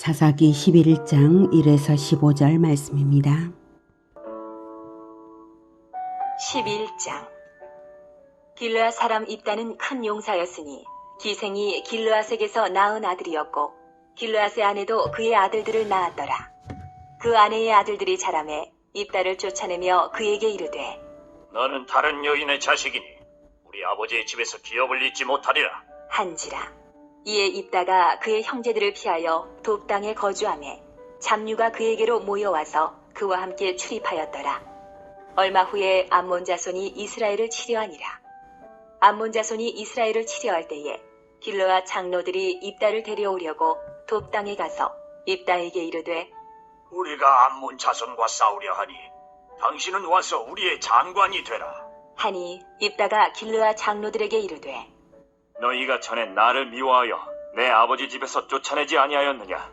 사사기 11장 1에서 15절 말씀입니다. 11장. 길르앗 사람 입다는 큰 용사였으니 기생이 길르앗에게서 낳은 아들이었고 길르앗의 아내도 그의 아들들을 낳았더라. 그 아내의 아들들이 자라매 입다를 쫓아내며 그에게 이르되 너는 다른 여인의 자식이니 우리 아버지의 집에서 기업을 잊지 못하리라. 한지라. 이에 입다가 그의 형제들을 피하여 돕 땅에 거주하매 잡류가 그에게로 모여와서 그와 함께 출입하였더라. 얼마 후에 암몬 자손이 이스라엘을 치려하니라. 암몬 자손이 이스라엘을 치려할 때에 길르앗 장로들이 입다를 데려오려고 돕 땅에 가서 입다에게 이르되 우리가 암몬 자손과 싸우려 하니 당신은 와서 우리의 장관이 되라. 하니 입다가 길르앗 장로들에게 이르되 너희가 전에 나를 미워하여 내 아버지 집에서 쫓아내지 아니하였느냐?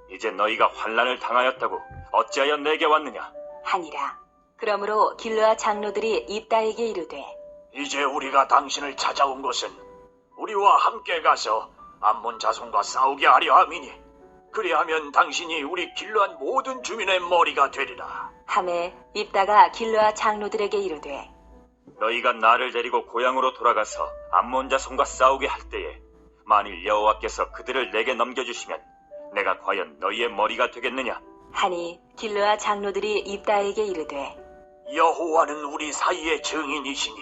이제 너희가 환난을 당하였다고 어찌하여 내게 왔느냐? 하니라. 그러므로 길르앗 장로들이 입다에게 이르되 이제 우리가 당신을 찾아온 것은 우리와 함께 가서 암몬 자손과 싸우게 하려 함이니 그리하면 당신이 우리 길르앗 모든 주민의 머리가 되리라. 하매 입다가 길르앗 장로들에게 이르되 너희가 나를 데리고 고향으로 돌아가서 암몬 자손과 싸우게 할 때에 만일 여호와께서 그들을 내게 넘겨주시면 내가 과연 너희의 머리가 되겠느냐? 하니 길르앗 장로들이 입다에게 이르되 여호와는 우리 사이의 증인이시니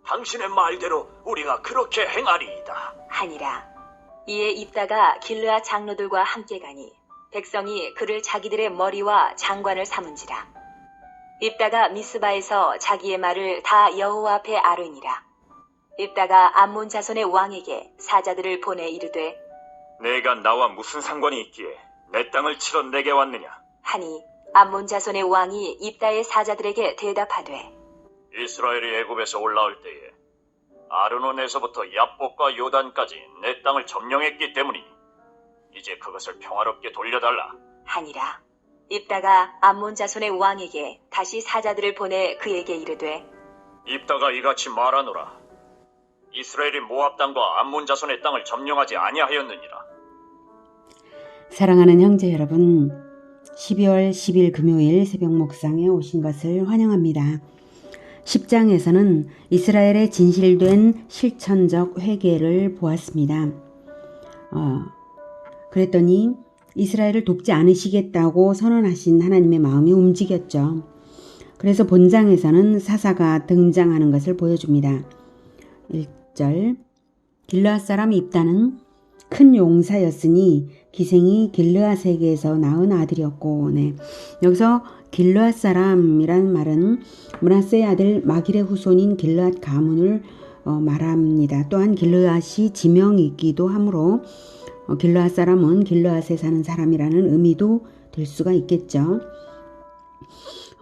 당신의 말대로 우리가 그렇게 행하리이다. 하니라. 이에 입다가 길르앗 장로들과 함께 가니 백성이 그를 자기들의 머리와 장관을 삼은지라. 입다가 미스바에서 자기의 말을 다 여호와 앞에 아뢰니라. 입다가 암몬 자손의 왕에게 사자들을 보내 이르되 내가 나와 무슨 상관이 있기에 내 땅을 치러 내게 왔느냐? 하니 암몬 자손의 왕이 입다의 사자들에게 대답하되 이스라엘이 애굽에서 올라올 때에 아르논에서부터 야복과 요단까지 내 땅을 점령했기 때문이니 이제 그것을 평화롭게 돌려달라. 하니라. 입다가 암몬 자손의 왕에게 다시 사자들을 보내 그에게 이르되 입다가 이같이 말하노라. 이스라엘이 모압 땅과 암몬 자손의 땅을 점령하지 아니하였느니라. 사랑하는 형제 여러분, 12월 10일 금요일 새벽 목상에 오신 것을 환영합니다. 10장에서는 이스라엘의 진실된 실천적 회개를 보았습니다. 그랬더니 이스라엘을 돕지 않으시겠다고 선언하신 하나님의 마음이 움직였죠. 그래서 본장에서는 사사가 등장하는 것을 보여줍니다. 1절 길르앗 사람 입다는 큰 용사였으니 기생이 길르앗에게서 낳은 아들이었고, 여기서 길르앗 사람이란 말은 므낫세의 아들 마길의 후손인 길르앗 가문을 말합니다. 또한 길르앗이 지명이기도 하므로 길르앗 사람은 길르앗에 사는 사람이라는 의미도 될 수가 있겠죠.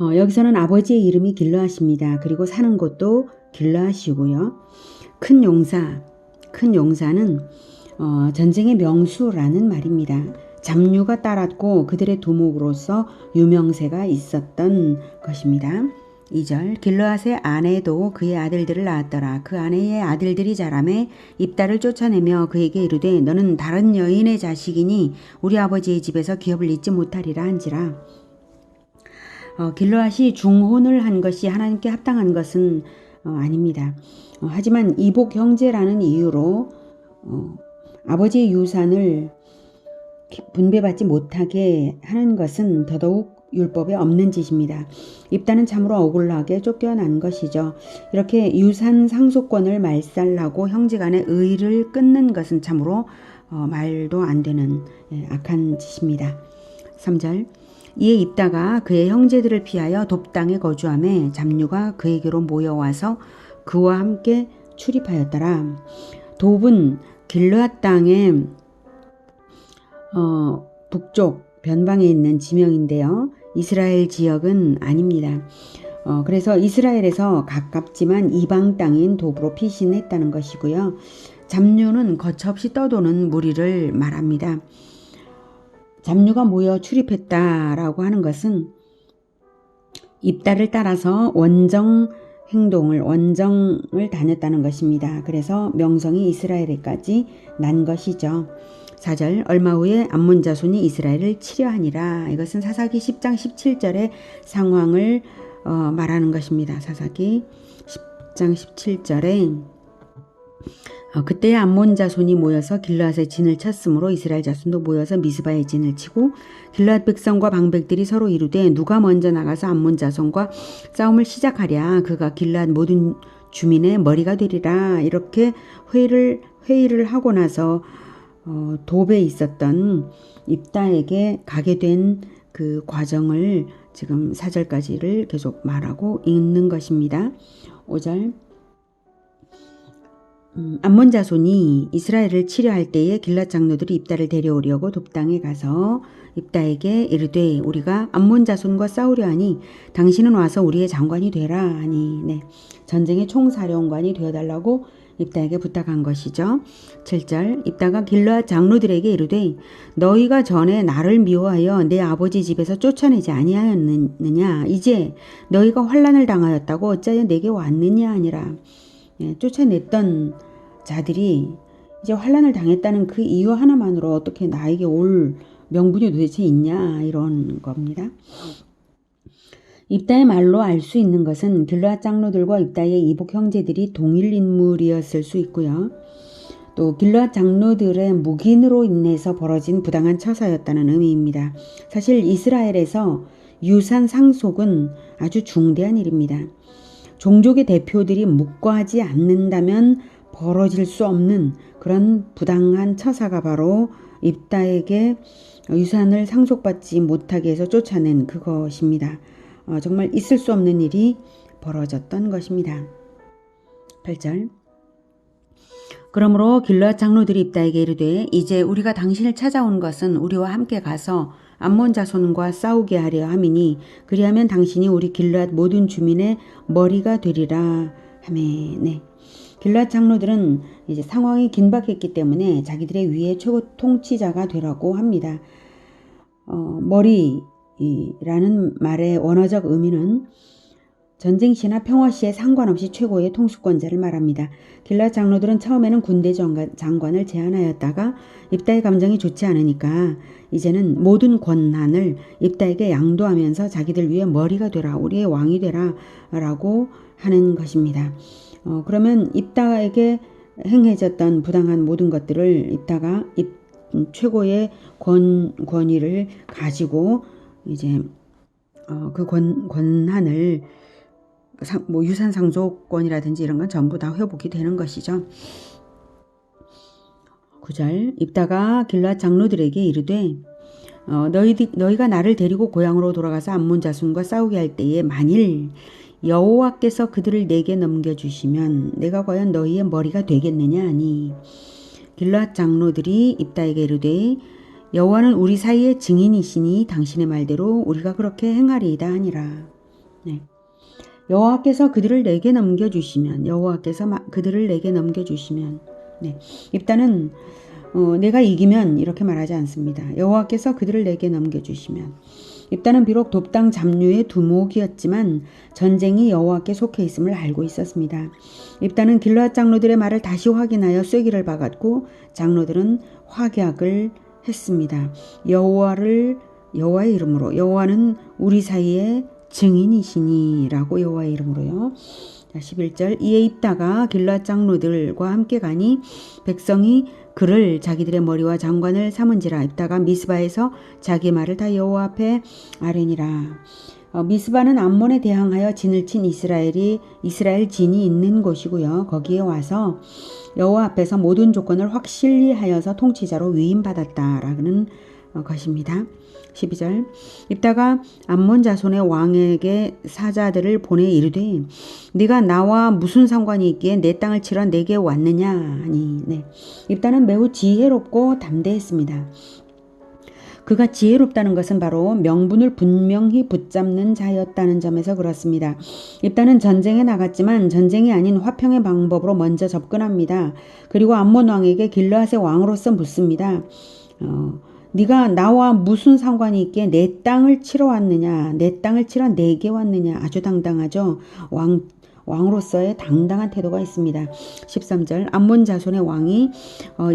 여기서는 아버지의 이름이 길르앗입니다. 그리고 사는 곳도 길르앗이고요. 큰 용사는 전쟁의 명수라는 말입니다. 잡류가 따랐고 그들의 두목으로서 유명세가 있었던 것입니다. 2절 길르앗의 아내도 그의 아들들을 낳았더라. 그 아내의 아들들이 자라매 입다를 쫓아내며 그에게 이르되 너는 다른 여인의 자식이니 우리 아버지의 집에서 기업을 잊지 못하리라 한지라. 길르앗이 중혼을 한 것이 하나님께 합당한 것은 아닙니다. 하지만 이복 형제라는 이유로 아버지의 유산을 분배받지 못하게 하는 것은 더더욱 율법에 없는 짓입니다. 입다는 참으로 억울하게 쫓겨난 것이죠. 이렇게 유산 상속권을 말살하고 형제간의 의를 끊는 것은 참으로 말도 안 되는 악한 짓입니다. 3절 이에 입다가 그의 형제들을 피하여 돕 땅에 거주하매 잡류가 그에게로 모여와서 그와 함께 출입하였더라. 돕은 길르앗 땅의 북쪽 변방에 있는 지명인데요. 이스라엘 지역은 아닙니다. 그래서 이스라엘에서 가깝지만 이방 땅인 돕으로 피신했다는 것이고요. 잡류는 거처없이 떠도는 무리를 말합니다. 잡류가 모여 출입했다라고 하는 것은 입다를 따라서 원정을 다녔다는 것입니다. 그래서 명성이 이스라엘에까지 난 것이죠. 4절 얼마 후에 암몬 자손이 이스라엘을 치려하니라. 이것은 사사기 10장 17절의 상황을 말하는 것입니다. 사사기 10장 17절에 그때 암몬 자손이 모여서 길르앗의 진을 쳤으므로 이스라엘 자손도 모여서 미스바의 진을 치고 길르앗 백성과 방백들이 서로 이르되 누가 먼저 나가서 암몬 자손과 싸움을 시작하랴. 그가 길르앗 모든 주민의 머리가 되리라. 이렇게 회의를 하고 나서 돕에 있었던 입다에게 가게 된 그 과정을 지금 4절까지를 계속 말하고 있는 것입니다. 5절 암몬 자손이 이스라엘을 치려할 때에 길앗 장로들이 입다를 데려오려고 돕당에 가서 입다에게 이르되 우리가 암몬 자손과 싸우려 하니 당신은 와서 우리의 장관이 되라 하니 전쟁의 총사령관이 되어달라고 입다에게 부탁한 것이죠. 7절 입다가 길르앗 장로들에게 이르되 너희가 전에 나를 미워하여 내 아버지 집에서 쫓아내지 아니하였느냐. 이제 너희가 환난을 당하였다고 어찌하여 내게 왔느냐 하니라. 쫓아냈던 자들이 이제 환난을 당했다는 그 이유 하나만으로 어떻게 나에게 올 명분이 도대체 있냐 이런 겁니다. 입다의 말로 알 수 있는 것은 길르앗 장로들과 입다의 이복 형제들이 동일 인물이었을 수 있고요. 또 길르앗 장로들의 묵인으로 인해서 벌어진 부당한 처사였다는 의미입니다. 사실 이스라엘에서 유산 상속은 아주 중대한 일입니다. 종족의 대표들이 묵과하지 않는다면 벌어질 수 없는 그런 부당한 처사가 바로 입다에게 유산을 상속받지 못하게 해서 쫓아낸 그것입니다. 정말 있을 수 없는 일이 벌어졌던 것입니다. 8절 그러므로 길르앗 장로들이 입다에게 이르되 이제 우리가 당신을 찾아온 것은 우리와 함께 가서 암몬 자손과 싸우게 하려 함이니 그리하면 당신이 우리 길르앗 모든 주민의 머리가 되리라 하매. 길르앗 장로들은 이제 상황이 긴박했기 때문에 자기들의 위에 최고 통치자가 되라고 합니다. 머리라는 말의 원어적 의미는 전쟁 시나 평화 시에 상관없이 최고의 통수권자를 말합니다. 길르앗 장로들은 처음에는 군대 장관을 제안하였다가 입다의 감정이 좋지 않으니까 이제는 모든 권한을 입다에게 양도하면서 자기들 위에 머리가 되라, 우리의 왕이 되라 라고 하는 것입니다. 그러면 입다에게 행해졌던 부당한 모든 것들을 입다가 최고의 권위를 가지고 이제 그 권한을 유산 상속권이라든지 이런 건 전부 다 회복이 되는 것이죠. 9절 입다가 길르앗 장로들에게 이르되 너희가 나를 데리고 고향으로 돌아가서 암몬 자손과 싸우게 할 때에 만일 여호와께서 그들을 내게 넘겨주시면 내가 과연 너희의 머리가 되겠느냐 하니 길르앗 장로들이 입다에게 이르되 여호와는 우리 사이의 증인이시니 당신의 말대로 우리가 그렇게 행하리이다 하니라. 여호와께서 그들을 내게 넘겨주시면 입다는 내가 이기면 이렇게 말하지 않습니다. 여호와께서 그들을 내게 넘겨주시면 입다는 비록 돕당 잡류의 두목이었지만 전쟁이 여호와께 속해 있음을 알고 있었습니다. 입다는 길르앗 장로들의 말을 다시 확인하여 쐐기를 박았고 장로들은 확약을 했습니다. 여호와의 이름으로 여호와는 우리 사이에 증인이시니라고 여호와의 이름으로요. 11절 이에 입다가 길르앗 장로들과 함께 가니 백성이 그를 자기들의 머리와 장관을 삼은지라. 입다가 미스바에서 자기 말을 다 여호와 앞에 아뢰니라. 미스바는 암몬에 대항하여 진을 친 이스라엘 진이 있는 곳이고요. 거기에 와서 여호와 앞에서 모든 조건을 확실히 하여서 통치자로 위임받았다라는 것입니다. 12절 입다가 암몬 자손의 왕에게 사자들을 보내 이르되 네가 나와 무슨 상관이 있기에 내 땅을 치러 내게 왔느냐 하니 입다는 매우 지혜롭고 담대했습니다. 그가 지혜롭다는 것은 바로 명분을 분명히 붙잡는 자였다는 점에서 그렇습니다. 입다는 전쟁에 나갔지만 전쟁이 아닌 화평의 방법으로 먼저 접근합니다. 그리고 암몬 왕에게 길르앗의 왕으로서 묻습니다. 네가 나와 무슨 상관이 있기에 내 땅을 치러 왔느냐, 내 땅을 치러 내게 왔느냐. 아주 당당하죠. 왕으로서의 당당한 태도가 있습니다. 13절 암몬 자손의 왕이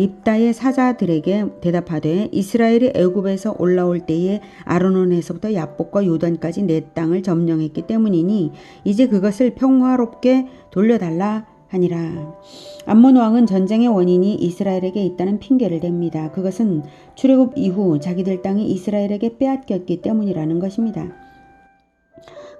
입다의 사자들에게 대답하되 이스라엘이 애굽에서 올라올 때에 아르논에서부터 야복과 요단까지 내 땅을 점령했기 때문이니 이제 그것을 평화롭게 돌려달라 하니라. 암몬 왕은 전쟁의 원인이 이스라엘에게 있다는 핑계를 댑니다. 그것은 출애굽 이후 자기들 땅이 이스라엘에게 빼앗겼기 때문이라는 것입니다.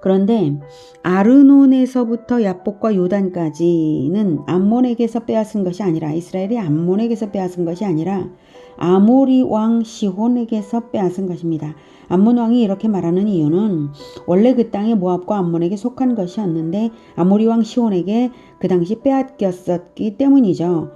그런데 아르논에서부터 야복과 요단까지는 암몬에게서 빼앗은 것이 아니라 이스라엘이 암몬에게서 빼앗은 것이 아니라 아모리 왕 시혼에게서 빼앗은 것입니다. 암몬 왕이 이렇게 말하는 이유는 원래 그 땅이 모압과 암몬에게 속한 것이었는데 아모리 왕 시혼에게 그 당시 빼앗겼었기 때문이죠.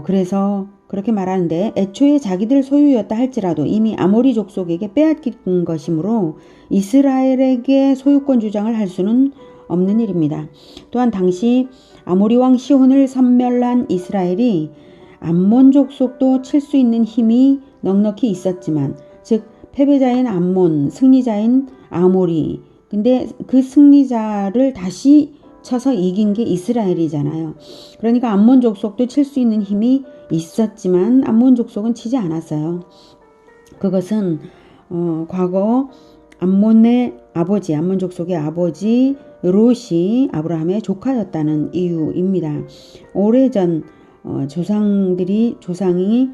그래서 그렇게 말하는데 애초에 자기들 소유였다 할지라도 이미 아모리 족속에게 빼앗긴 것이므로 이스라엘에게 소유권 주장을 할 수는 없는 일입니다. 또한 당시 아모리 왕 시혼을 섬멸한 이스라엘이 암몬 족속도 칠 수 있는 힘이 넉넉히 있었지만 즉 패배자인 암몬, 승리자인 아모리, 근데 그 승리자를 다시 쳐서 이긴 게 이스라엘이잖아요. 그러니까 암몬 족속도 칠 수 있는 힘이 있었지만 암몬 족속은 치지 않았어요. 그것은 과거 암몬의 아버지, 암몬 족속의 아버지 롯이 아브라함의 조카였다는 이유입니다. 오래전 조상이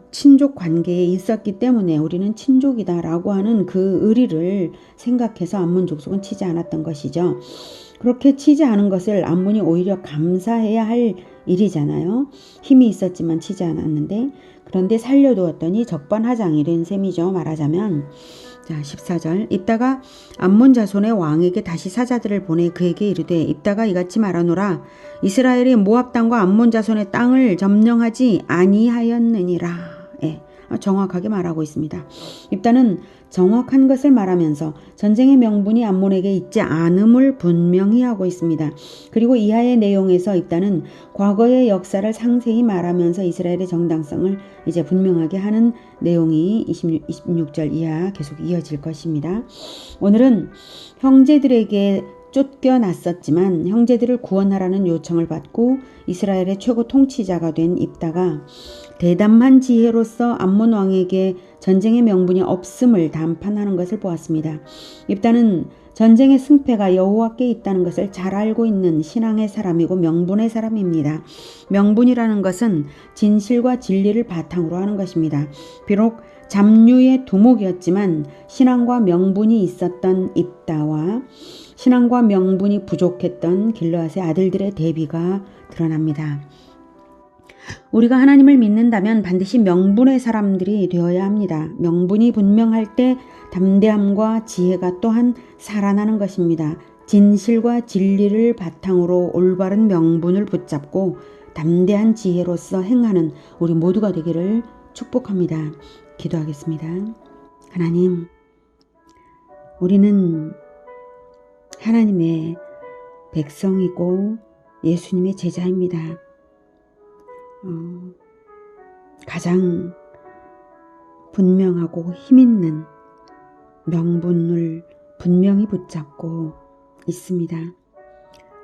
친족 관계에 있었기 때문에 우리는 친족이다라고 하는 그 의리를 생각해서 암몬 족속은 치지 않았던 것이죠. 그렇게 치지 않은 것을 암몬이 오히려 감사해야 할 일이잖아요. 힘이 있었지만 치지 않았는데 그런데 살려두었더니 적반하장이 된 셈이죠. 말하자면 자 14절 입다가 암몬 자손의 왕에게 다시 사자들을 보내 그에게 이르되 입다가 이같이 말하노라 이스라엘이 모압 땅과 암몬 자손의 땅을 점령하지 아니하였느니라. 정확하게 말하고 있습니다. 입다는 정확한 것을 말하면서 전쟁의 명분이 암몬에게 있지 않음을 분명히 하고 있습니다. 그리고 이하의 내용에서 입다는 과거의 역사를 상세히 말하면서 이스라엘의 정당성을 이제 분명하게 하는 내용이 26절 이하 계속 이어질 것입니다. 오늘은 형제들에게 쫓겨났었지만 형제들을 구원하라는 요청을 받고 이스라엘의 최고 통치자가 된 입다가 대담한 지혜로서 암몬 왕에게 전쟁의 명분이 없음을 담판하는 것을 보았습니다. 입다는 전쟁의 승패가 여호와께 있다는 것을 잘 알고 있는 신앙의 사람이고 명분의 사람입니다. 명분이라는 것은 진실과 진리를 바탕으로 하는 것입니다. 비록 잡류의 두목이었지만 신앙과 명분이 있었던 입다와 신앙과 명분이 부족했던 길르앗의 아들들의 대비가 드러납니다. 우리가 하나님을 믿는다면 반드시 명분의 사람들이 되어야 합니다. 명분이 분명할 때 담대함과 지혜가 또한 살아나는 것입니다. 진실과 진리를 바탕으로 올바른 명분을 붙잡고 담대한 지혜로서 행하는 우리 모두가 되기를 축복합니다. 기도하겠습니다. 하나님, 우리는 하나님의 백성이고 예수님의 제자입니다. 가장 분명하고 힘있는 명분을 분명히 붙잡고 있습니다.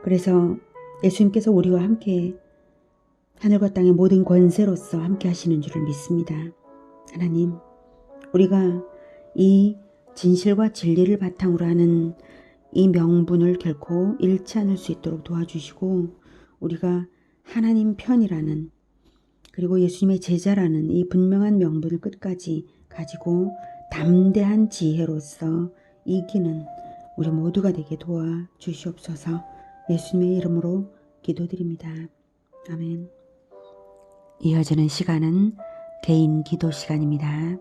그래서 예수님께서 우리와 함께 하늘과 땅의 모든 권세로서 함께 하시는 줄을 믿습니다. 하나님, 우리가 이 진실과 진리를 바탕으로 하는 이 명분을 결코 잃지 않을 수 있도록 도와주시고 우리가 하나님 편이라는 그리고 예수님의 제자라는 이 분명한 명분을 끝까지 가지고 담대한 지혜로서 이기는 우리 모두가 되게 도와주시옵소서. 예수님의 이름으로 기도드립니다. 아멘. 이어지는 시간은 개인 기도 시간입니다.